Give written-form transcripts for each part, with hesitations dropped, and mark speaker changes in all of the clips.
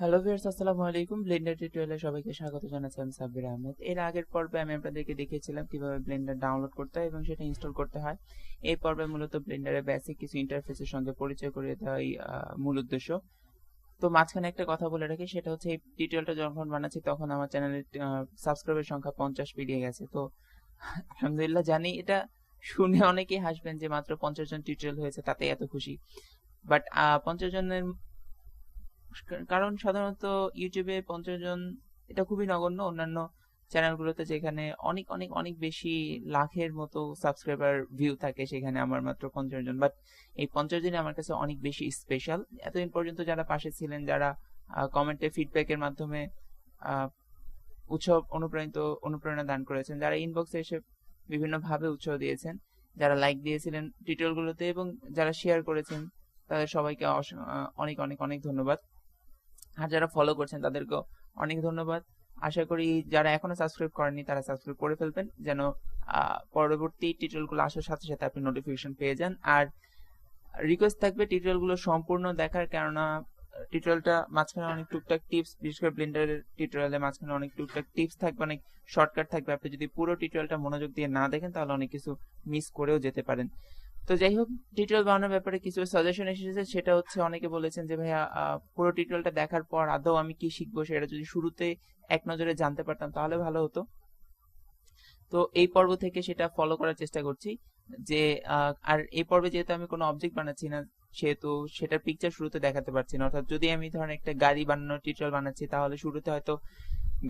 Speaker 1: Hello viewers, আসসালামু আলাইকুম। Blender টিউটোরিয়ালে সবাইকে স্বাগত জানাচ্ছি। আমি সাব্বির আহমেদ। এর আগের পর্বে আমি আপনাদেরকে দেখিয়েছিলাম কিভাবে ব্লেন্ডার ডাউনলোড করতে হয় এবং সেটা ইনস্টল করতে হয়। এই পর্বে মূলত ব্লেন্ডারের বেসিক কিছু ইন্টারফেসের সঙ্গে পরিচয় করিয়ে দেওয়াই মূল উদ্দেশ্য। তো মাঝখানে একটা কথা বলে রাখি, সেটা হচ্ছে এই টিউটোরিয়ালটা যখন বানাচ্ছি তখন আমার চ্যানেলের সাবস্ক্রাইবের সংখ্যা 50 পেরিয়ে গেছে। তো আলহামদুলিল্লাহ, জানি এটা শুনে অনেকেই হাসবেন যে মাত্র 50 জন টিউটোরিয়াল হয়েছে তাতে এত খুশি। বাট 50 জনের কারণ সাধারণত ইউটিউবে 50 জন এটা খুবই নগণ্য। অন্যান্য চ্যানেলগুলোতে যেখানে অনেক অনেক অনেক বেশি লাখের মতো সাবস্ক্রাইবার ভিউ থাকে, সেখানে আমার মাত্র 50 জন। বাট এই 50 জনই আমার কাছে অনেক বেশি স্পেশাল। এতদিন পর্যন্ত যারা পাশে ছিলেন, যারা কমেন্টে ফিডব্যাকের মাধ্যমে উৎসাহ অনুপ্রেরণা দান করেছেন, যারা ইনবক্সে এসে বিভিন্নভাবে উৎসাহ দিয়েছেন, যারা লাইক দিয়েছিলেন টিউটোরিয়ালগুলোতে এবং যারা শেয়ার করেছেন, তাদের সবাইকে অনেক অনেক অনেক ধন্যবাদ। আর যারা ফলো করছেন তাদেরকেও অনেক ধন্যবাদ। আশা করি যারা এখনো সাবস্ক্রাইব করেননি তারা সাবস্ক্রাইব করে ফেলবেন, যেন পরবর্তী টিউটোরিয়ালগুলো আসার সাথে সাথে আপনি নোটিফিকেশন পেয়ে যান। আর রিকোয়েস্ট থাকবে টিউটোরিয়ালগুলো সম্পূর্ণ দেখার, কেননা টিউটোরিয়ালটা মাঝখানে অনেক টুকটাক টিপস, বিশেষ করে ব্লেন্ডারের টিউটোরিয়ালের মাঝখানে অনেক টুকটাক টিপস থাকবে, অনেক শর্টকাট থাকবে। আপনি যদি পুরো টিউটোরিয়ালটা মনোযোগ দিয়ে না দেখেন তাহলে অনেক কিছু মিস করেও যেতে পারেন। তো যাই হোক, টিউটোরিয়াল বানানোর ব্যাপারে কিছু সাজেশন এসেছে। সেটা হচ্ছে, অনেকে বলেছেন যে ভাইয়া পুরো টিউটোরিয়ালটা দেখার পর আদৌ আমি কি শিখবো সেটা যদি শুরুতে এক নজরে জানতে পারতাম তাহলে ভালো হতো। তো এই পর্ব থেকে সেটা ফলো করার চেষ্টা করছি যে আর এই পর্বে যেহেতু আমি কোনো অবজেক্ট বানাচ্ছি না, সেহেতু সেটার পিকচার শুরুতে দেখাতে পারছি না। অর্থাৎ যদি আমি ধরেন একটা গাড়ি বানানোর টিউটোরিয়াল বানাচ্ছি তাহলে শুরুতে হয়তো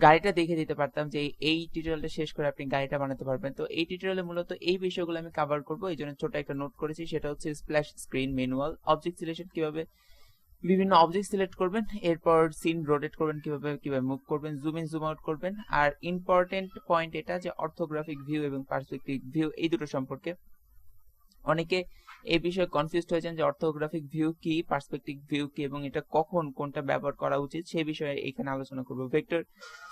Speaker 1: গাড়িটা দেখে দিতে পারতাম যে এই টিউটোরিয়ালটা শেষ করে আপনি গাড়িটা বানাতে পারবেন। তো এই টিউটোরিয়ালে মূলত এই বিষয়গুলো আমি কভার করব, এই জন্য ছোট একটা নোট করেছি। সেটা হচ্ছে splash screen manual, object selection, কিভাবে বিভিন্ন অবজেক্ট সিলেক্ট করবেন, এরপর সিন রোটেট করবেন, কিভাবে কিভাবে মুভ করবেন, জুম ইন জুম আউট করবেন। আর ইম্পর্টেন্ট পয়েন্ট এটা যে অর্থোগ্রাফিক ভিউ এবং পার্সপেক্টিভ ভিউ এই দুটো সম্পর্কে অনেকে এই বিষয়ে কনফিউজড হয়েছেন যে অর্থোগ্রাফিক ভিউ কি, পার্সপেক্টিভ ভিউ কি এবং এটা কখন কোনটা ব্যবহার করা উচিত সেই বিষয়ে এখানে আলোচনা করব। ভেক্টর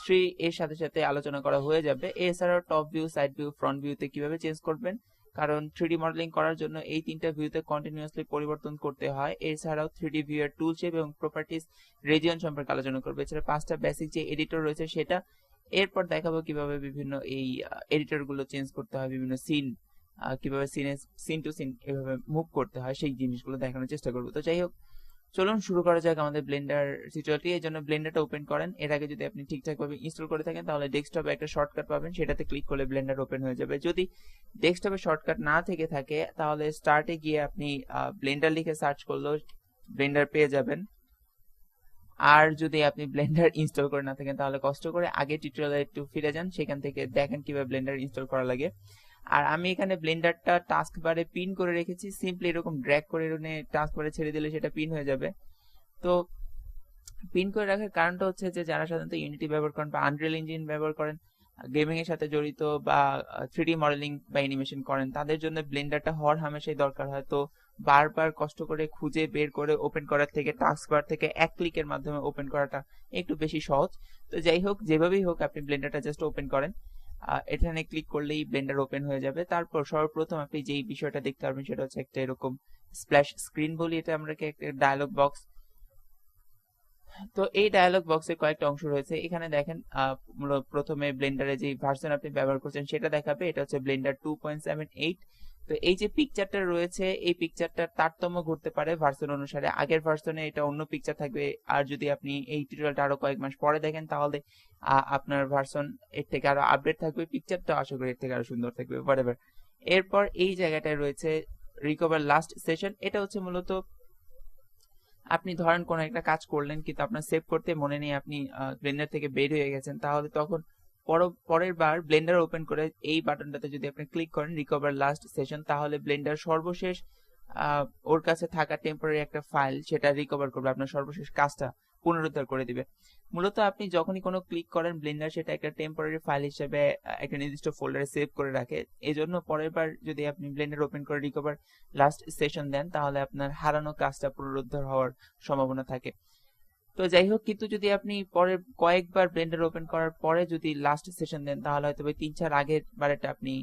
Speaker 1: 3 এর সাথে সাথে আলোচনা করা হয়ে যাবে। এছাড়াও top view, side view, front ভিউতে কিভাবে চেঞ্জ করবেন, কারণ 3D মডেলিং করার জন্য এই তিনটা ভিউতে কন্টিনিউয়াসলি পরিবর্তন করতে হয়। এছাড়াও 3D ভিউ এর টুল শেপ এবং প্রপার্টিজ, রিজিয়ন সম্পর্কে আলোচনা করবে। এছাড়া 5টা বেসিক যে এডিটর রয়েছে সেটা, এরপর দেখাবো কিভাবে বিভিন্ন এই এডিটর গুলো চেঞ্জ করতে হয়, বিভিন্ন সিন কিভাবে সিন টু সিন এভাবে মুভ করতে হয় সেই জিনিসগুলো দেখানোর চেষ্টা করবো। তো যাই হোক, চলুন শুরু করা যাক আমাদের ব্লেন্ডার টিউটোরিয়ালটি। এই জন্য ব্লেন্ডারটা ওপেন করেন। এর আগে যদি আপনি ঠিকঠাকভাবে ইনস্টল করে থাকেন তাহলে ডেস্কটপে একটা শর্টকাট পাবেন, সেটাতে ক্লিক করলে ব্লেন্ডার ওপেন হয়ে যাবে। যদি ডেস্কটপে শর্টকাট না থেকে থাকে তাহলে স্টার্টে গিয়ে আপনি ব্লেন্ডার লিখে সার্চ করলেও ব্লেন্ডার পেয়ে যাবেন। আর যদি আপনি ব্লেন্ডার ইনস্টল করে না থাকেন তাহলে কষ্ট করে আগে টিউটোরিয়ালে একটু ফিরে যান, সেখান থেকে দেখেন কিভাবে ব্লেন্ডার ইনস্টল করা লাগে। আর আমি এখানে ব্লেন্ডারটা টাস্ক বারে পিন করে রেখেছি, সিম্পলি এরকম ড্র্যাগ করে এনে টাস্ক বারে ছেড়ে দিলে সেটা পিন হয়ে যাবে। তো পিন করে রাখার কারণটা হচ্ছে যে যারা সাধারণত ইউনিটি ব্যবহার করেন বা আনরিয়েল ইঞ্জিন ব্যবহার করেন, গেমিং এর সাথে জড়িত বা 3D মডেলিং বা অ্যানিমেশন করেন, তাদের জন্য ব্লেন্ডারটা হওয়ার হামেশাই দরকার হয়। তো বারবার কষ্ট করে খুঁজে বের করে ওপেন করার থেকে টাস্ক বার থেকে এক ক্লিকের মাধ্যমে ওপেন করাটা একটু বেশি সহজ। তো যাই হোক, যেভাবেই হোক আপনি ব্লেন্ডারটা জাস্ট ওপেন করেন, এখানে ক্লিক করলেই ব্লেন্ডার ওপেন হয়ে যাবে। তারপর সর্বপ্রথম আপনি যেই বিষয়টা দেখতে পারবেন সেটা হচ্ছে একটা এরকম স্প্ল্যাশ স্ক্রিন বলি, এটা আমরা একটা ডায়লগ বক্স। তো এই ডায়ালগ বক্সে কয়েকটা অংশ রয়েছে। এখানে দেখেন প্রথমে ব্লেন্ডারে যে ভার্সন আপনি ব্যবহার করছেন সেটা দেখাবে, এটা হচ্ছে ব্লেন্ডার 2.78। তো এই যে পিকচারটা রয়েছে এই পিকচারটার তারতম্য ঘটতে পারে ভার্সন অনুসারে, আগের ভার্সনে এটা অন্য পিকচার থাকবে। আর যদি আপনি এই টিউটোরিয়ালটা আরো কয়েক মাস পরে দেখেন তাহলে আপনার ভার্সন এর থেকে আরো আপডেট থাকবে, পিকচারটা আশা করি এর থেকে আরো সুন্দর থাকবে, হোয়াটএভার। এরপর এই জায়গাটায় রয়েছে রিকভার লাস্ট সেশন। এটা হচ্ছে মূলত আপনি ধরেন কোন একটা কাজ করলেন কিন্তু আপনার সেভ করতে মনে নেই, আপনি ব্লেন্ডার থেকে বের হয়ে গেছেন, তাহলে তখন পরের বার ব্লেন্ডার ওপেন করে এই বাটনটাতে যদি আপনি ক্লিক করেন রিকভার লাস্ট সেশন, তাহলে ব্লেন্ডার সর্বশেষ ওর কাছে থাকা টেম্পোরারি একটা ফাইল সেটা রিকভার করবে, আপনার সর্বশেষ কাজটা পুনরুদ্ধার করে দিবে। মূলত আপনি যখনই কোনো ক্লিক করেন ব্লেন্ডার সেটা একটা টেম্পোরারি ফাইল হিসেবে একটা নির্দিষ্ট ফোল্ডারে সেভ করে রাখে। এই জন্য পরের বার যদি আপনি ব্লেন্ডার ওপেন করে রিকভার লাস্ট সেশন দেন তাহলে আপনার হারানো কাজটা পুনরুদ্ধার হওয়ার সম্ভাবনা থাকে। তো যাই হোক, কিন্তু যদি আপনি পরে কয়েকবার ব্লেন্ডার ওপেন করার পরে যদি লাস্ট সেশন দেন তাহলে হয়তো 3-4 আগের বারেটা আপনি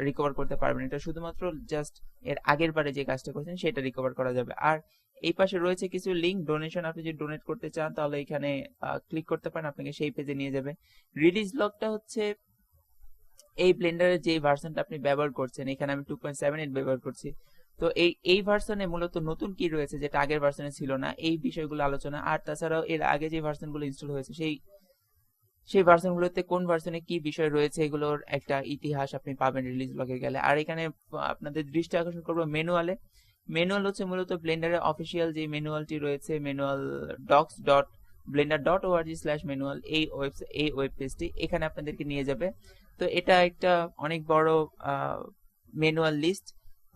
Speaker 1: রিকভার করতে পারবেন। এটা শুধুমাত্র জাস্ট এর আগের বারে যে কাজটা করেছেন সেটা রিকভার করা যাবে। আর এই পাশে রয়েছে কিছু লিঙ্ক ডোনেশন, আপনি যদি ডোনেট করতে চান তাহলে এখানে ক্লিক করতে পারেন, আপনাকে সেই পেজে নিয়ে যাবে। রিলিজ লকটা হচ্ছে এই ব্লেন্ডারের যে ভার্সনটা আপনি ব্যবহার করছেন, এখানে আমি 2.78 ব্যবহার করছি। তো এই ভার্সনে মূলত নতুন কি রয়েছে যেটা আগের ভার্সনে ছিল না, এই বিষয়গুলো আলোচনা। আর তাছাড়াও এর আগে যে ভার্সনগুলো ইনস্টল হয়েছে সেই ভার্সনগুলোতে কোন ভার্সনে কি বিষয় রয়েছে এগুলোর একটা ইতিহাস আপনি পাবেন রিলিজ ব্লগে গেলে। আর এখানে আপনাদের দৃষ্টি আকর্ষণ করবো ম্যানুয়ালে। ম্যানুয়াল হচ্ছে মূলত ব্লেন্ডারের অফিসিয়াল যে ম্যানুয়ালটি রয়েছে, ম্যানুয়াল docs.blender.org/manual, এই ওয়েব পেজটি এখানে আপনাদেরকে নিয়ে যাবে। তো এটা একটা অনেক বড় ম্যানুয়াল লিস্ট,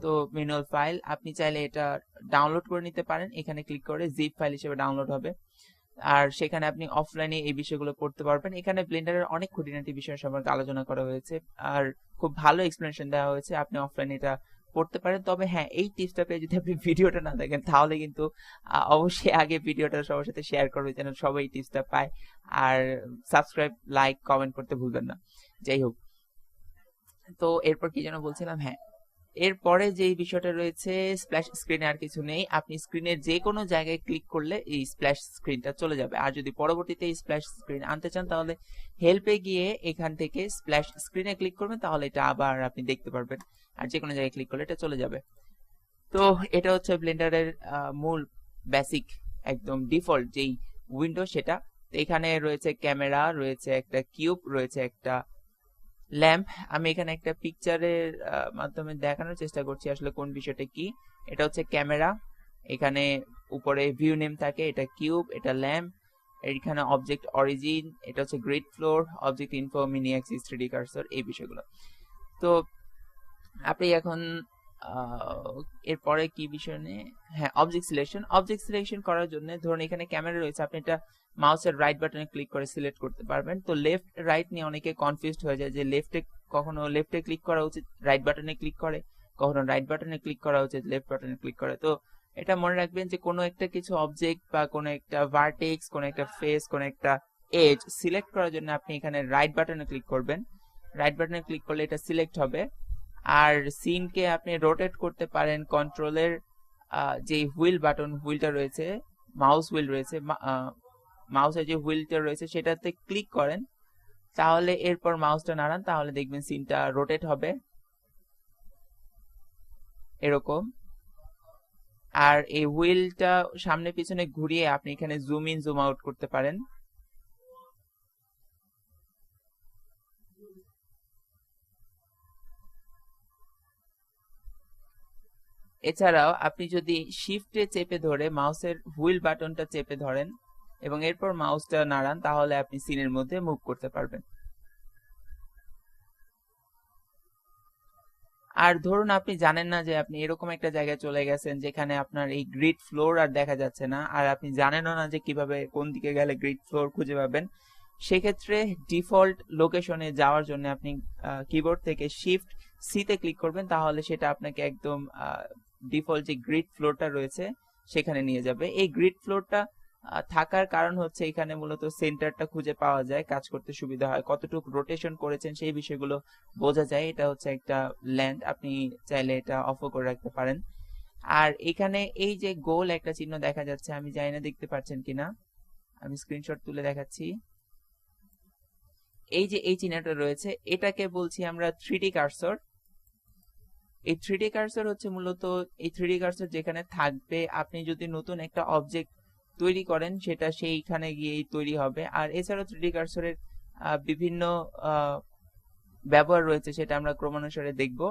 Speaker 1: তো ম্যানুয়াল ফাইল আপনি চাইলে এটা ডাউনলোড করে নিতে পারেন, এখানে ক্লিক করে জিপ ফাইল হিসেবে ডাউনলোড হবে। আর সেখানে আপনি অফলাইনে এই বিষয়গুলো পড়তে পারবেন। এখানে ব্লেন্ডারের অনেক খুঁটিনাটি বিষয় সম্পর্কে আলোচনা করা হয়েছে আর খুব ভালো এক্সপ্লেনেশন দেওয়া হয়েছে, আপনি অফলাইনে এটা পড়তে পারেন। তবে হ্যাঁ, এই টিপসটা পেয়ে যদি আপনি ভিডিওটা না দেখেন তাহলে কিন্তু অবশ্যই আগে ভিডিওটা সবার সাথে শেয়ার করবে যেন সবাই এই টিপসটা পায়। আর সাবস্ক্রাইব, লাইক, কমেন্ট করতে ভুলবেন না। যাই হোক, তো এরপর কি যেন বলছিলাম, হ্যাঁ এরপরে যে বিষয়টা রয়েছে, স্প্ল্যাশ স্ক্রিনে আর কিছু নেই, আপনি স্ক্রিনের যে কোনো জায়গায় ক্লিক করলে এই স্প্ল্যাশ স্ক্রিনটা চলে যাবে। আর যদি পরবর্তীতে এই স্প্ল্যাশ স্ক্রিন আনতে চান তাহলে হেল্পে গিয়ে এখান থেকে স্প্ল্যাশ স্ক্রিনে ক্লিক করবেন, তাহলে এটা আবার আপনি দেখতে পারবেন। আর যে কোনো জায়গায় ক্লিক করলে এটা চলে যাবে। তো এটা হচ্ছে ব্লেন্ডারের মূল বেসিক একদম ডিফল্ট যেই উইন্ডো সেটা। তো এখানে রয়েছে ক্যামেরা, রয়েছে একটা কিউব, রয়েছে একটা ল্যাম্প। আমি এখানে একটা পিকচারের মাধ্যমে দেখানোর চেষ্টা করছি আসলে কোন বিষয়টা কি। এটা হচ্ছে ক্যামেরা, এখানে উপরে ভিউ নেম থাকে, এটা কিউব, এটা ল্যাম্প, এখানে অবজেক্ট অরিজিন, এটা হচ্ছে grid floor, object info, mini Axis, 3D cursor, এই বিষয়গুলো। তো আপনি এখন এরপরে কি বিষয় নিয়ে, হ্যাঁ অবজেক্ট সিলেকশন করার জন্য ধরুন এখানে ক্যামেরা রয়েছে, আপনি এটা মাউসের রাইট বাটনে ক্লিক করে সিলেক্ট করতে পারবেন। তো লেফট রাইট নিয়ে অনেকে কনফিউজড হয়ে যায় যে কখনো লেফটে ক্লিক করা উচিত রাইট বাটনে ক্লিক করে, কখনো রাইট বাটনে ক্লিক করা উচিত লেফট বাটনে ক্লিক করে। তো এটা মনে রাখবেন যে কোনো একটা কিছু অবজেক্ট বা কোনো একটা ভার্টেক্স, কোনো একটা ফেস, কোনো একটা এজ সিলেক্ট করার জন্য আপনি এখানে রাইট বাটনে ক্লিক করবেন। রাইট বাটনে ক্লিক করলে এটা সিলেক্ট হবে। আর সিনকে আপনি রোটেট করতে পারেন কন্ট্রোলের যে হুইলটা রয়েছে, মাউস হুইল রয়েছে, মাউসের যে হুইলটা রয়েছে সেটাতে ক্লিক করেন, তাহলে এরপর মাউসটা নাড়ান, তাহলে দেখবেন সিনটা রোটেট হবে এরকম। আর এই হুইলটা সামনে পিছনে ঘুরিয়ে আপনি এখানে জুম ইন জুম আউট করতে পারেন। এছাড়াও আপনি যদি শিফটে চেপে ধরে মাউসের হুইল বাটনটা চেপে ধরেন এবং এরপর মাউসটা নাড়ান, তাহলে আপনি সিনের মধ্যে মুভ করতে পারবেন। আর ধরুন আপনি জানেন না যে আপনি এরকম একটা জায়গায় চলে গেছেন যেখানে আপনার এই গ্রিড ফ্লোর আর দেখা যাচ্ছে না, আর আপনি জানেনও না যে কিভাবে কোন দিকে গেলে গ্রিড ফ্লোর খুঁজে পাবেন, সেক্ষেত্রে ডিফল্ট লোকেশনে যাওয়ার জন্য আপনি কিবোর্ড থেকে শিফট সি তে ক্লিক করবেন, তাহলে সেটা আপনাকে একদম ডিফল্ট যে গ্রিড ফ্লোরটা রয়েছে সেখানে নিয়ে যাবে। এই গ্রিড ফ্লোরটা থাকার কারণ হচ্ছে এখানে মূলত সেন্টারটা খুঁজে পাওয়া যায়, কাজ করতে সুবিধা হয়, কতটুকু রোটেশন করেছেন সেই বিষয়গুলো বোঝা যায়। এটা হচ্ছে একটা ল্যান্ড, আপনি চাইলে এটা অফও করে রাখতে পারেন। আর এখানে এই যে গোল একটা চিহ্ন দেখা যাচ্ছে, আমি জানি না দেখতে পাচ্ছেন কিনা, আমি স্ক্রিনশট তুলে দেখাচ্ছি। এই যে এই চিহ্নটা রয়েছে এটাকে বলছি আমরা 3D কার্সর। এই 3D কার্সর হচ্ছে মূলত এই 3D কার্সর যেখানে থাকবে, আপনি যদি নতুন একটা অবজেক্ট তৈরি করেন সেটা সেইখানে গিয়েই তৈরি হবে। আর এছাড়াও 3D কার্সরের বিভিন্ন ব্যবহার রয়েছে, সেটা আমরা ক্রমানুসারে দেখব।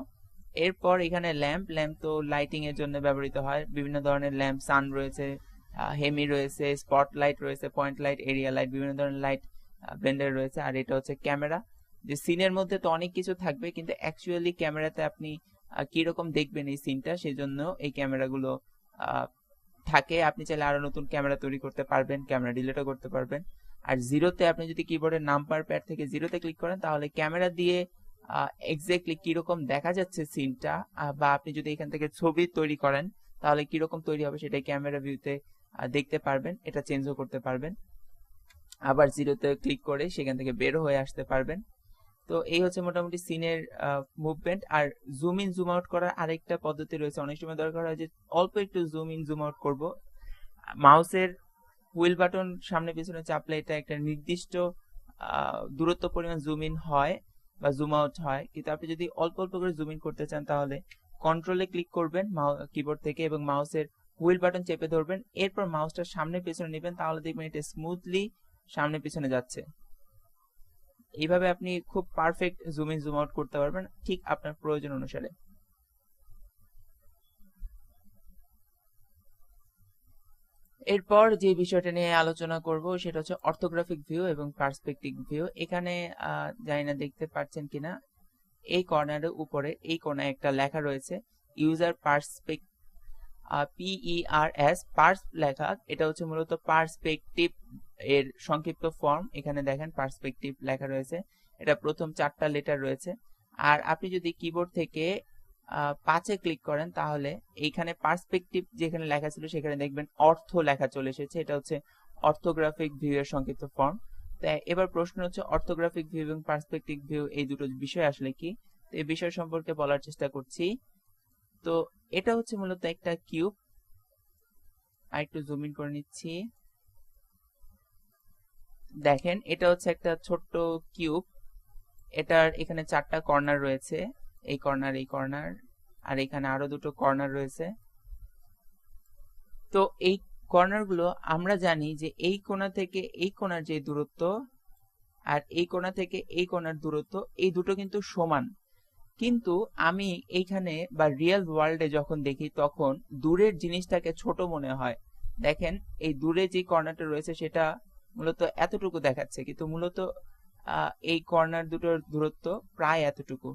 Speaker 1: এরপর এখানে ল্যাম্প তো লাইটিং এর জন্য ব্যবহৃত হয়, বিভিন্ন ধরনের ল্যাম্প, সান রয়েছে, হেমি রয়েছে, স্পটলাইট রয়েছে, পয়েন্ট লাইট, এরিয়া লাইট, বিভিন্ন ধরনের লাইট ব্লেন্ডার রয়েছে। আর এটা হচ্ছে ক্যামেরা, যে সিনের মধ্যে তো অনেক কিছু থাকবে কিন্তু অ্যাকচুয়ালি ক্যামেরাতে আপনি কিরকম দেখবেন এই সিনটা, সেজন্য এই ক্যামেরাগুলো থাকে। আপনি চাইলে আরো নতুন ক্যামেরা তৈরি করতে পারবেন, ক্যামেরা ডিলিটও করতে পারবেন। আর জিরোতে আপনি যদি কিবোর্ডের নাম্বার প্যাড থেকে জিরোতে ক্লিক করেন তাহলে ক্যামেরা দিয়ে এক্স্যাক্টলি কিরকম দেখা যাচ্ছে সিনটা, বা আপনি যদি এখান থেকে ছবি তৈরি করেন তাহলে কিরকম তৈরি হবে সেটাই ক্যামেরা ভিউতে দেখতে পারবেন, এটা চেঞ্জও করতে পারবেন। আবার জিরোতে ক্লিক করে সেখান থেকে বের হয়ে আসতে পারবেন। তো এই হচ্ছে মোটামুটি সিনের মুভমেন্ট। আর জুম ইন জুম আউট করার আরেকটা পদ্ধতি রয়েছে, অনেক সময় দরকার হয় যে অল্প একটু জুম ইন জুম আউট করবো, মাউসের হুইল বাটন সামনে পিছনে চাপলে এটা একটা নির্দিষ্ট দূরত্ব পরিমাণ জুম ইন হয় বা জুম আউট হয়, কিন্তু আপনি যদি অল্প অল্প করে জুম ইন করতে চান তাহলে কন্ট্রোলে ক্লিক করবেন কিবোর্ড থেকে এবং মাউসের হুইল বাটন চেপে ধরবেন, এরপর মাউসটা সামনে পিছনে নেবেন, তাহলে দেখবেন এটা স্মুথলি সামনে পিছনে যাচ্ছে। এইভাবে আপনি খুব perfect zoom in zoom out করতে পারবেন ঠিক আপনার প্রয়োজন অনুসারে। এরপর যে বিষয়টা নিয়ে আলোচনা করব সেটা হচ্ছে অর্থোগ্রাফিক ভিউ এবং পার্সপেক্টিভ ভিউ। এখানে জানি না দেখতে পাচ্ছেন কিনা, এই কর্নারের উপরে এই কোণায় একটা লেখা রয়েছে ইউজার পার্সপেক্ট PERS পার্স লেখা, এটা হচ্ছে মূলত পার্সপেক্টিভ এর সংক্ষিপ্ত ফর্ম। এখানে দেখেন পার্সপেক্টিভ লেখা রয়েছে, এটা প্রথম 4টা লেটার রয়েছে। আর আপনি যদি কিবোর্ড থেকে 5-এ ক্লিক করেন তাহলে এইখানে পার্সপেক্টিভ যেখানে লেখা ছিল সেখানে দেখবেন অর্থ লেখা চলে এসেছে, এটা হচ্ছে অর্থোগ্রাফিক ভিউ এর সংক্ষিপ্ত ফর্ম। তাই এবার প্রশ্ন হচ্ছে অর্থোগ্রাফিক ভিউ এবং পার্সপেক্টিভ ভিউ এই দুটো বিষয় আসলে কি, তো এই বিষয় সম্পর্কে বলার চেষ্টা করছি। তো এটা হচ্ছে মূলত একটা কিউব, আর একটু জুম ইন করে নিচ্ছি। দেখেন এটা হচ্ছে একটা ছোট্ট কিউব, এটার এখানে 4টা কর্নার রয়েছে, এই কর্নার এই কর্নার আর এখানে আরো দুটো কর্নার রয়েছে। তো এই কর্নারগুলো আমরা জানি যে এই কোণা থেকে এই কোণার যে দূরত্ব আর এই কোণা থেকে এই কোণার দূরত্ব এই দুটো কিন্তু সমান, কিন্তু আমি এইখানে বা রিয়েল ওয়ার্ল্ডে যখন দেখি তখন দূরের জিনিসটাকে ছোট মনে হয়। দেখেন এই দূরে যে কর্নারটা রয়েছে সেটা মূলত এতটুকু দেখাচ্ছে, কিন্তু মূলত এই কর্নার দুটোর দূরত্ব প্রায় এতটুকু।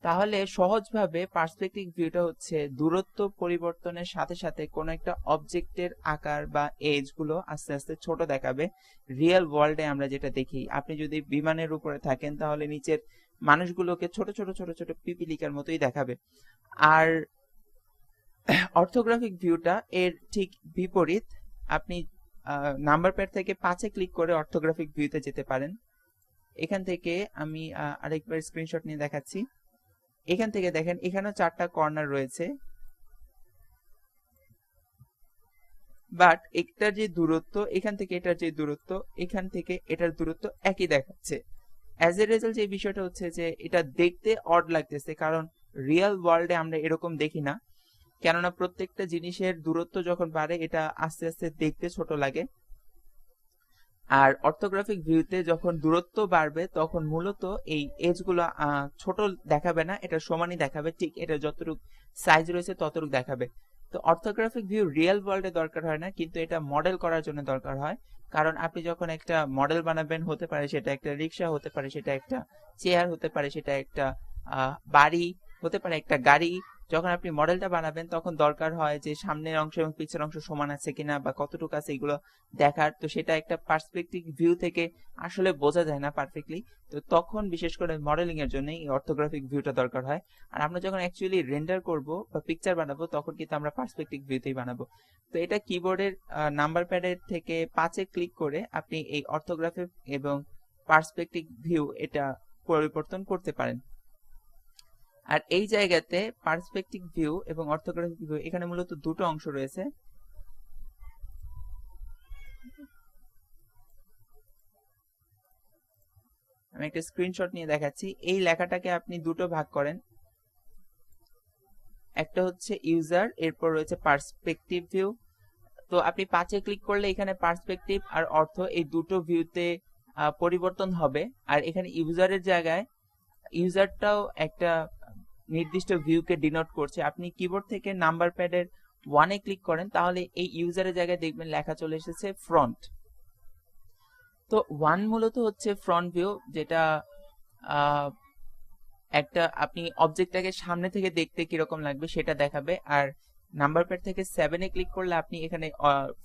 Speaker 1: তাহলে সহজভাবে পার্সপেক্টিভ ভিউটা হচ্ছে দূরত্ব পরিবর্তনের সাথে সাথে কোন একটা অবজেক্টের আকার বা এজ গুলো আস্তে আস্তে ছোট দেখাবে। রিয়েল ওয়ার্ল্ডে আমরা যেটা দেখি, আপনি যদি বিমানের উপরে থাকেন তাহলে নিচের মানুষগুলোকে ছোট ছোট ছোট ছোট পিপিলিকার মতোই দেখাবে। আর অর্থোগ্রাফিক ভিউটা এর ঠিক বিপরীত। আপনি নাম্বার প্যাড থেকে 5-এ ক্লিক করে অর্থোগ্রাফিক ভিউতে যেতে পারেন। এখান থেকে আমি আরেকবার স্ক্রিনশট নিয়ে দেখাচ্ছি। এখান থেকে দেখেন এখানেও 4টা কর্নার রয়েছে, বাট এটার যে দূরত্ব এখান থেকে এটার যে দূরত্ব এখান থেকে এটার দূরত্ব একই দেখাচ্ছে। অ্যাজ এ রেজাল্ট এই বিষয়টা হচ্ছে যে এটা দেখতে অড লাগতেছে, কারণ রিয়েল ওয়ার্ল্ডে আমরা এরকম দেখি না, কেননা প্রত্যেকটা জিনিসের দূরত্ব যখন বাড়ে এটা আস্তে আস্তে দেখতে ছোট লাগে। আর অর্থোগ্রাফিক ভিউতে যখন দূরত্ব বাড়বে তখন মূলত এই এজ গুলো ছোট দেখাবে না, এটা সমানই দেখাবে, ঠিক এটা যতটুকু সাইজ রয়েছে ততটুকু দেখাবে। তো অর্থোগ্রাফিক ভিউ রিয়েল ওয়ার্ল্ডে দরকার হয় না, কিন্তু এটা মডেল করার জন্য দরকার হয়। কারণ আপনি যখন একটা মডেল বানাবেন, হতে পারে সেটা একটা রিক্সা, হতে পারে সেটা একটা চেয়ার, হতে পারে সেটা একটা বাড়ি, হতে পারে একটা গাড়ি, যখন আপনি মডেলটা বানাবেন তখন দরকার হয় যে সামনের অংশ এবং পিছের অংশ সমান আছে কিনা বা কতটুকু আছে এগুলো দেখার। তো সেটা একটা পার্সপেক্টিভ ভিউ থেকে আসলে বোঝা যায় না পারফেক্টলি, তো তখন বিশেষ করে মডেলিং এর জন্য এই অর্থোগ্রাফিক ভিউটা দরকার হয়। আর আমরা যখন অ্যাকচুয়ালি রেন্ডার করব বা পিকচার বানাবো তখন কিন্তু আমরা পার্সপেক্টিভ ভিউতেই বানাবো। তো এটা কিবোর্ডের নাম্বার প্যাডের থেকে 5-এ ক্লিক করে আপনি এই অর্থোগ্রাফিক এবং পার্সপেক্টিভ ভিউ এটা পরিবর্তন করতে পারেন। আর এই জায়গাতে পার্সপেক্টিভ ভিউ এবং অর্থোগ্রাফিক ভিউ এখানে মূলত দুটো অংশ রয়েছে। আমি একটা স্ক্রিনশট নিয়ে দেখাচ্ছি। এই লেখাটাকে আপনি দুটো ভাগ করেন, একটা হচ্ছে ইউজার, এরপর রয়েছে পার্সপেক্টিভ ভিউ। তো আপনি 5-এ ক্লিক করলে এখানে পার্সপেক্টিভ আর অর্থ এই দুটো ভিউতে পরিবর্তন হবে। আর এখানে ইউজারের জায়গায় ইউজারটাও একটা নির্দিষ্ট ভিউকে ডিনোট করছে। আপনি কিবোর্ড থেকে নাম্বার প্যাডের 1-এ ক্লিক করেন তাহলে এই ইউজারের জায়গায় দেখবেন লেখা চলে এসেছে ফ্রন্ট। তো 1 মূলত হচ্ছে ফ্রন্ট ভিউ, যেটা একটা আপনি অবজেক্টটাকে সামনে থেকে দেখতে কিরকম লাগবে সেটা দেখাবে। আর নাম্বার প্যাড থেকে 7-এ ক্লিক করলে আপনি এখানে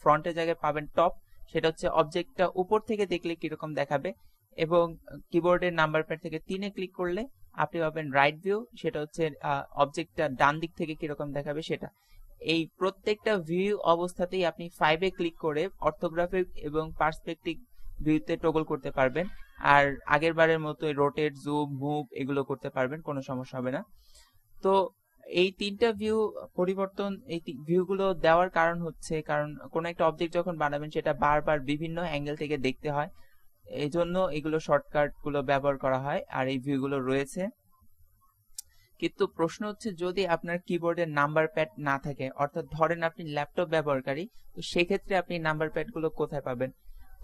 Speaker 1: ফ্রন্টের জায়গায় পাবেন টপ, সেটা হচ্ছে অবজেক্টটা উপর থেকে দেখলে কিরকম দেখাবে। এবং কিবোর্ডের নাম্বার প্যাড থেকে 3-এ ক্লিক করলে আপনি পাবেন রাইট ভিউ, সেটা হচ্ছে অবজেক্টটা ডান দিক থেকে কিরকম দেখাবে সেটা। এই প্রত্যেকটা ভিউ অবস্থাতেই আপনি 5-এ ক্লিক করে অর্থোগ্রাফিক এবং পার্সপেক্টিভ ভিউতে টগল করতে পারবেন। আর আগের বারের মতো রোটেট, জুম, মুভ এগুলো করতে পারবেন, কোনো সমস্যা হবে না। তো এই তিনটা ভিউ পরিবর্তন, এই ভিউগুলো দেওয়ার কারণ হচ্ছে কারণ কোন একটা অবজেক্ট যখন বানাবেন সেটা বারবার বিভিন্ন অ্যাঙ্গেল থেকে দেখতে হয়, এই জন্য এগুলো শর্টকাট গুলো ব্যবহার করা হয় আর এই ভিউগুলো রয়েছে। কিন্তু প্রশ্ন হচ্ছে যদি আপনার কিবোর্ডে নাম্বার প্যাড না থাকে, অর্থাৎ ধরেন আপনি ল্যাপটপ ব্যবহারকারী, তো সেক্ষেত্রে আপনি নাম্বার প্যাড গুলো কোথায় পাবেন?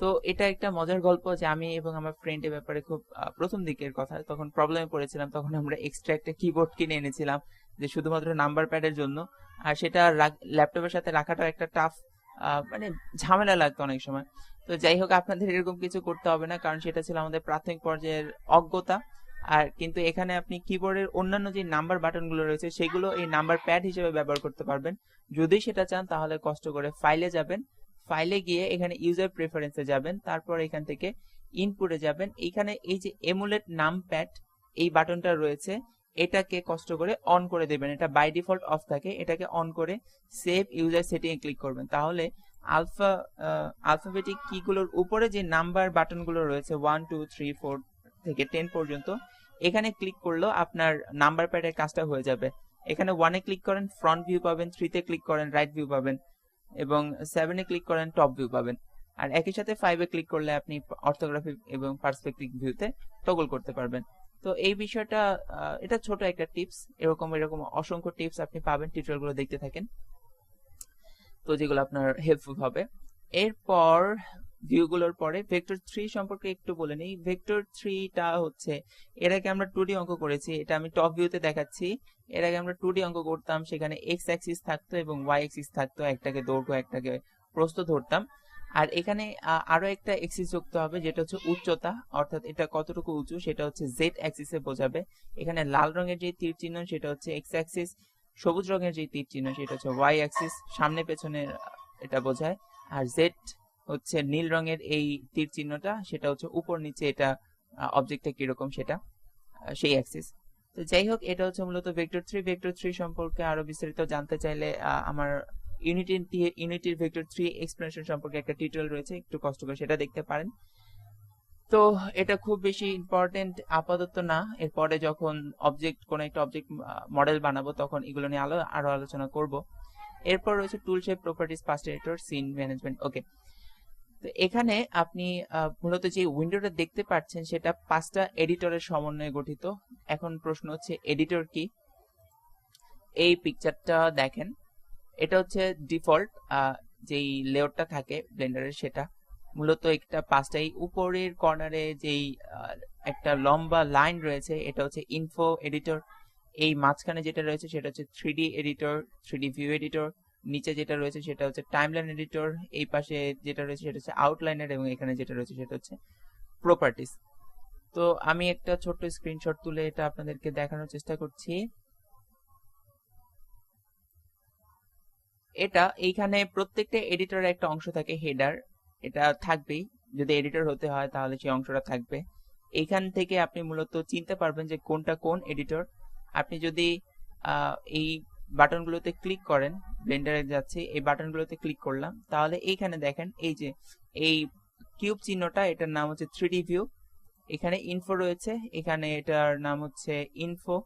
Speaker 1: তো এটা একটা মজার গল্প যে আমি এবং আমার ফ্রেন্ডের ব্যাপারে খুব প্রথম দিকের কথা, তখন প্রবলেমে পড়েছিলাম, তখন আমরা এক্সট্রা একটা কিবোর্ড কিনে এনেছিলাম যে শুধুমাত্র নাম্বার প্যাডের জন্য। আর সেটা ল্যাপটপের সাথে রাখাটাও একটা টাফ, মানে ঝামেলা লাগতো অনেক সময়। তো যাই হোক, আপনাদের এরকম কিছু করতে হবে না, কারণ সেটা ছিল আমাদের প্রাথমিক পর্যায়ের অজ্ঞতা। আর কিন্তু এখানে আপনি কিবোর্ডের অন্যান্য যে নাম্বার বাটনগুলো রয়েছে সেগুলো এই নাম্বার প্যাড হিসেবে ব্যবহার করতে পারবেন। যদি সেটা চান তাহলে কষ্ট করে ফাইলে যাবেন, ফাইলে গিয়ে এখানে ইউজার প্রেফারেন্সে যাবেন, তারপর এখান থেকে ইনপুটে যাবেন। এখানে এই যে এমুলেট নামপ্যাড এই বাটনটা রয়েছে, এটাকে কষ্ট করে অন করে দেবেন। এটা বাই ডিফল্ট অফ থাকে, এটাকে অন করে সেভ ইউজার সেটিং এ ক্লিক করবেন। তাহলে আলফাবেটিক কিগুলোর উপরে যে নাম্বার বাটনগুলো রয়েছে 1 2 3 4 থেকে 10 পর্যন্ত, এখানে ক্লিক করলেও আপনার নাম্বার প্যাডের কাজটা হয়ে যাবে। এখানে 1 এ ক্লিক করেন ফ্রন্ট ভিউ পাবেন, 3 তে ক্লিক করেন রাইট ভিউ পাবেন, এবং 7 এ ক্লিক করেন টপ ভিউ পাবেন। আর একই সাথে 5 এ ক্লিক করলে আপনি অর্থোগ্রাফি এবং পার্সপেক্টিভ ভিউতে টগল করতে পারবেন। তো এই বিষয়টা, এটা ছোট একটা টিপস, এরকম অসংখ্য টিপস আপনি পাবেন, টিউটোরিয়ালগুলো দেখতে থাকেন, তো যেগুলো আপনার হেল্পফুল হবে। এরপর ভিউগুলোর পরে ভেক্টর 3 সম্পর্কে একটু বলে নিই। ভেক্টর 3টা হচ্ছে, এর আগে আমরা 2D অঙ্ক করেছি, এটা আমি টপ ভিউতে দেখাচ্ছি। এর আগে আমরা 2D অঙ্ক করতাম, সেখানে এক্স অ্যাক্সিস থাকতো এবং ওয়াই অ্যাক্সিস থাকতো, একটাকে দৈর্ঘ্য একটাকে প্রস্থ ধরতাম। আর এখানে আরো একটা অ্যাক্সিস যুক্ত হবে যেটা হচ্ছে উচ্চতা, অর্থাৎ এটা কতটুকু উঁচু সেটা হচ্ছে জেড অ্যাক্সিসে বোঝাবে। এখানে লাল রঙের যে তীর চিহ্ন সেটা হচ্ছে এক্স অ্যাক্সিস, সবুজ রঙের যে তীর চিহ্ন সেটা হচ্ছে ওয়াই অ্যাক্সিস, সামনে পেছনে এটা বোঝায়। আর জেড হচ্ছে নীল রঙের এই তীর চিহ্নটা, সেটা হচ্ছে উপর নিচে, এটা অবজেক্টটা কিরকম সেটা, সেই অ্যাক্সিস। তো যাই হোক, এটা হচ্ছে মূলত ভেক্টর 3। ভেক্টর 3 সম্পর্কে আরো বিস্তারিত জানতে চাইলে আমার ইউনিটির ভেক্টর 3 এক্সপ্লেনেশন সম্পর্কে একটা টিউটোরিয়াল রয়েছে, একটু কষ্ট করে সেটা দেখতে পারেন। তো এটা খুব বেশি ইম্পর্টেন্ট আপাতত না, এরপরে যখন কোন একটা অবজেক্ট মডেল বানাবো তখন এগুলো নিয়ে আরো আলোচনা করব। এরপর রয়েছে tool shape, properties, past editor, scene management. Okay, তো এখানে আপনি মূলত যে উইন্ডোটা দেখতে পাচ্ছেন সেটা 5টা এডিটরের সমন্বয়ে গঠিত। এখন প্রশ্ন হচ্ছে এডিটর কি? এই পিকচারটা দেখেন, এটা হচ্ছে ডিফল্ট যেই লেআউটটা থাকে ব্লেন্ডারের, সেটা মূলত একটা 5টাই উপরের কর্নারে যেই একটা লম্বা লাইন রয়েছে এটা হচ্ছে ইনফো এডিটর। এই মাঝখানে যেটা রয়েছে সেটা হচ্ছে 3D editor, 3D view editor. নিচে যেটা রয়েছে সেটা হচ্ছে টাইমলাইন এডিটর, এই পাশে যেটা রয়েছে সেটা হচ্ছে আউটলাইনার, এবং এখানে যেটা রয়েছে সেটা হচ্ছে প্রপার্টিজ। তো আমি একটা ছোট্ট স্ক্রিনশট তুলে এটা আপনাদেরকে দেখানোর চেষ্টা করছি। এটা এইখানে প্রত্যেকটা এডিটরের একটা অংশ থাকে হেডার, এটা থাকবেই, যদি এডিটর হতে হয় তাহলে সেই অংশটা থাকবে। এইখান থেকে আপনি মূলত চিনতে পারবেন যে কোনটা কোন এডিটর। আপনি যদি এই বাটনগুলোতে ক্লিক করেন, ব্লেন্ডারে যাচ্ছে, এই বাটনগুলোতে ক্লিক করলাম, তাহলে এইখানে দেখেন এই যে এই কিউব চিহ্নটা, এটার নাম হচ্ছে 3D ভিউ। এখানে ইনফো রয়েছে, এখানে এটার নাম হচ্ছে ইনফো।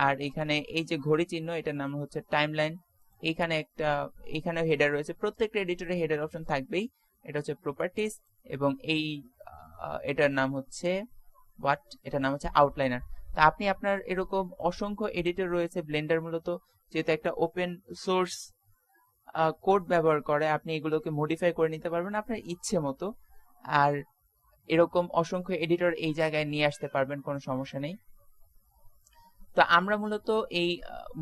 Speaker 1: আর এখানে এই যে ঘড়ি চিহ্ন, এটার নাম হচ্ছে টাইমলাইন। এখানে হেডার রয়েছে, প্রত্যেকটা এডিটরে হেডার অপশন থাকবেই। এটা হচ্ছে প্রপার্টিজ, এবং এটার নাম হচ্ছে এটার নাম হচ্ছে আউটলাইনার। তা আপনি আপনার এরকম অসংখ্য এডিটর রয়েছে, ব্লেন্ডার মূলত যেহেতু একটা ওপেন সোর্স কোড ব্যবহার করে, আপনি এগুলোকে মডিফাই করে নিতে পারবেন আপনার ইচ্ছে মতো। আর এরকম অসংখ্য এডিটর এই জায়গায় নিয়ে আসতে পারবেন, কোনো সমস্যা নেই। তো আমরা মূলত এই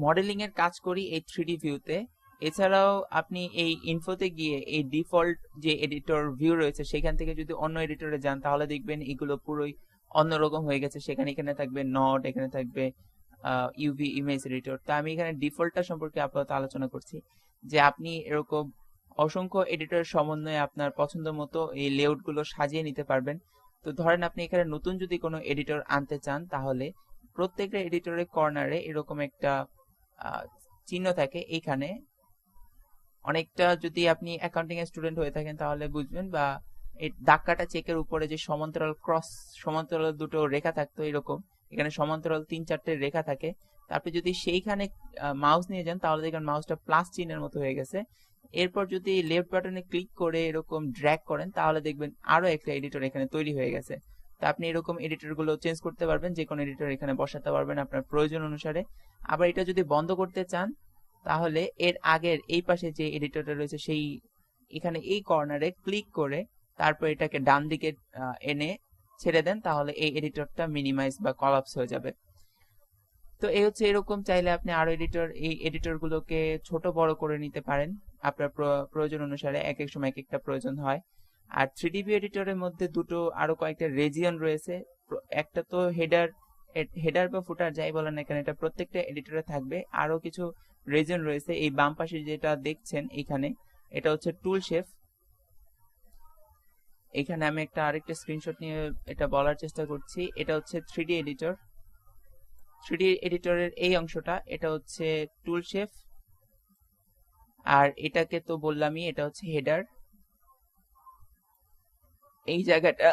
Speaker 1: মডেলিং এর কাজ করি এই 3D ভিউতে। এছাড়াও আপনি এই ইনফোতে গিয়ে এই ডিফল্ট যে এডিটর ভিউ রয়েছে সেখান থেকে যদি অন্য এডিটরে যান তাহলে দেখবেন এগুলো পুরোই অন্যরকম হয়ে গেছে। এখানে থাকবে নট, এখানে থাকবে ইউভি ইমেজ এডিটর। তো আমি এখানে ডিফল্টটা সম্পর্কে আপাতত আলোচনা করছি, যে আপনি এরকম অসংখ্য এডিটরের সমন্বয়ে আপনার পছন্দ মতো এই লেআউট গুলো সাজিয়ে নিতে পারবেন। তো ধরেন আপনি এখানে নতুন যদি কোনো এডিটর আনতে চান, তাহলে প্রত্যেকটা এডিটরের কর্নারে এরকম একটা চিহ্ন থাকে। এইখানে অনেকটা, যদি আপনি অ্যাকাউন্টিং এর স্টুডেন্ট হয়ে থাকেন তাহলে বুঝবেন, বা এই দাগ কাটা চেকের উপরে যে সমান্তরাল দুটো রেখা থাকতো, এরকম এখানে সমান্তরাল 3-4টে রেখা থাকে। তারপরে যদি সেইখানে মাউস নিয়ে যান তাহলে দেখবেন মাউসটা প্লাস চিহ্নের মতো হয়ে গেছে। এরপর যদি লেফট বাটনে ক্লিক করে এরকম ড্র্যাগ করেন তাহলে দেখবেন আরো একটা এডিটর এখানে তৈরি হয়ে গেছে। তো আপনি এরকম এডিটর গুলো চেঞ্জ করতে পারবেন, যে কোনো এডিটর এখানে বসাতে পারবেন আপনার প্রয়োজন অনুসারে। আবার এটা যদি বন্ধ করতে চান তাহলে এর আগের এই পাশে যে এডিটরটা রয়েছে সেই এখানে এই কর্নারে ক্লিক করে তারপর এটাকে ডান দিকে এনে ছেড়ে দেন, তাহলে এই এডিটরটা মিনিমাইজ বা কলাপস হয়ে যাবে। তো এই হচ্ছে, এরকম চাইলে আপনি আরো এই এডিটর গুলোকে ছোট বড় করে নিতে পারেন আপনার প্রয়োজন অনুসারে, এক এক সময় এক একটা প্রয়োজন হয়। আর 3D ভিউ এডিটরের মধ্যে দুটো আরো কয়েকটা রিজিয়ন রয়েছে। একটা তো হেডার বা ফুটার যাই বলেন না কেন, এটা প্রত্যেকটা এডিটরে থাকবে। আরো কিছু রিজিয়ন রয়েছে, এই বাম পাশে যেটা দেখছেন এখানে, এটা হচ্ছে টুল শেপ। এখানে আমি আরেকটা স্ক্রিনশট নিয়ে এটা বলার চেষ্টা করছি। এটা হচ্ছে 3D এডিটর। 3D এডিটরের এই অংশটা, এটা হচ্ছে টুল শেপ। আর এটাকে তো বললামই, এটা হচ্ছে হেডার। এই জায়গাটা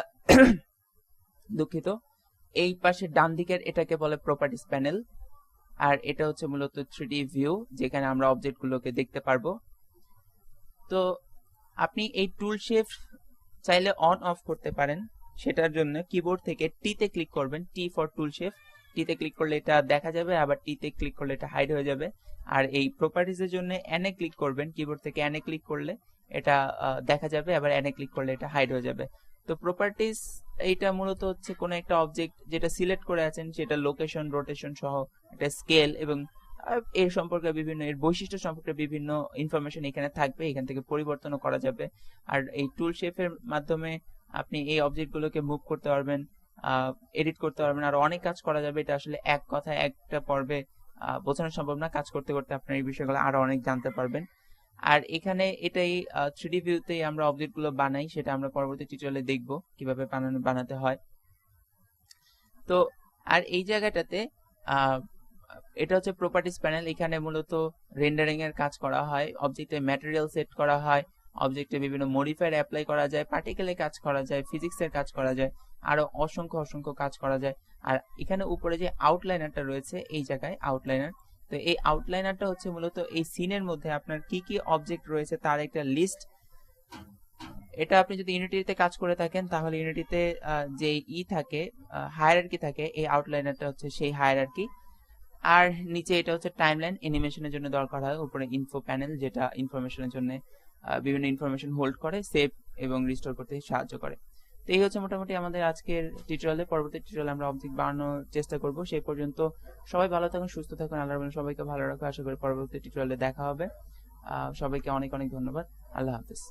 Speaker 1: দুঃখিত, এই পাশে ডান দিকের এটাকে বলে প্রপার্টিজ প্যানেল। আর এটা হচ্ছে মূলত 3D ভিউ, যেখানে আমরা অবজেক্ট গুলোকে দেখতে পারবো। তো আপনি এই টুল শেপ চাইলে অন অফ করতে পারেন। সেটার জন্য কিবোর্ড থেকে টি তে ক্লিক করবেন, টি ফর টুল শেপ। টি তে ক্লিক করলে এটা দেখা যাবে, আবার টি তে ক্লিক করলে এটা হাইড হয়ে যাবে। আর এই প্রপার্টিজের জন্য এন এ ক্লিক করবেন, কিবোর্ড থেকে এন এ ক্লিক করলে এটা দেখা যাবে, আবার এন এ ক্লিক করলে এটা হাইড হয়ে যাবে। তো প্রপার্টিজ এইটা মূলত হচ্ছে কোনো একটা অবজেক্ট যেটা সিলেক্ট করে আছেন সেটা লোকেশন, রোটেশন সহ একটা স্কেল এবং এর সম্পর্কে এর বৈশিষ্ট্য সম্পর্কে বিভিন্ন ইনফরমেশন এখানে থাকবে, এখান থেকে পরিবর্তনও করা যাবে। আর এই টুল শেপের মাধ্যমে আপনি এই অবজেক্ট গুলোকে মুভ করতে পারবেন, এডিট করতে পারবেন, আর অনেক কাজ করা যাবে। এটা আসলে এক কথায় একটা পর্বে বোঝানো সম্ভব না, কাজ করতে করতে আপনার এই বিষয়গুলো আরো অনেক জানতে পারবেন। আর এখানে এটাই 3D ভিউতেই আমরা অবজেক্ট গুলো বানাই, সেটা আমরা পরবর্তী টিউটোরিয়ালে দেখব কিভাবে বানাতে হয়। তো আর এই জায়গাটাতে এটা হচ্ছে প্রপার্টিজ প্যানেল। এখানে মূলত রেন্ডারিং এর কাজ করা হয়, অবজেক্টে ম্যাটেরিয়াল সেট করা হয়, অবজেক্টে বিভিন্ন মডিফায়ার অ্যাপ্লাই করা যায়, পার্টিকেলে কাজ করা যায়, ফিজিক্সের কাজ করা যায়, আরো অসংখ্য কাজ করা যায়। আর এখানে উপরে যে আউটলাইনারটা রয়েছে, এই জায়গায় আউটলাইনার, তো এই আউটলাইনারটা হচ্ছে মূলত এই সিনের মধ্যে আপনার কি কি অবজেক্ট রয়েছে তার একটা লিস্ট। এটা আপনি যদি ইউনিটিতে কাজ করে থাকেন তাহলে ইউনিটিতে যে থাকে হায়ারার্কি থাকে, এই আউটলাইনারটা হচ্ছে সেই হায়ারার্কি। আর নিচে এটা হচ্ছে টাইমলাইন, অ্যানিমেশনের জন্য দরকার হয়। উপরে ইনফো প্যানেল, যেটা ইনফরমেশনের জন্য বিভিন্ন ইনফরমেশন হোল্ড করে, সেভ এবং রিস্টোর করতে সাহায্য করে। তো এই হচ্ছে মোটামুটি আমাদের আজকের টিউটোরিয়ালে। পরবর্তী টিউটোরিয়ালে আমরা অবজেক্ট বানানোর চেষ্টা করব। সেই পর্যন্ত সবাই ভালো থাকুন, সুস্থ থাকুন, আল্লাহ সবাইকে ভালো রাখুন। আশা করি পরবর্তী টিউটোরিয়ালে দেখা হবে। সবাইকে অনেক ধন্যবাদ। আল্লাহ হাফেজ।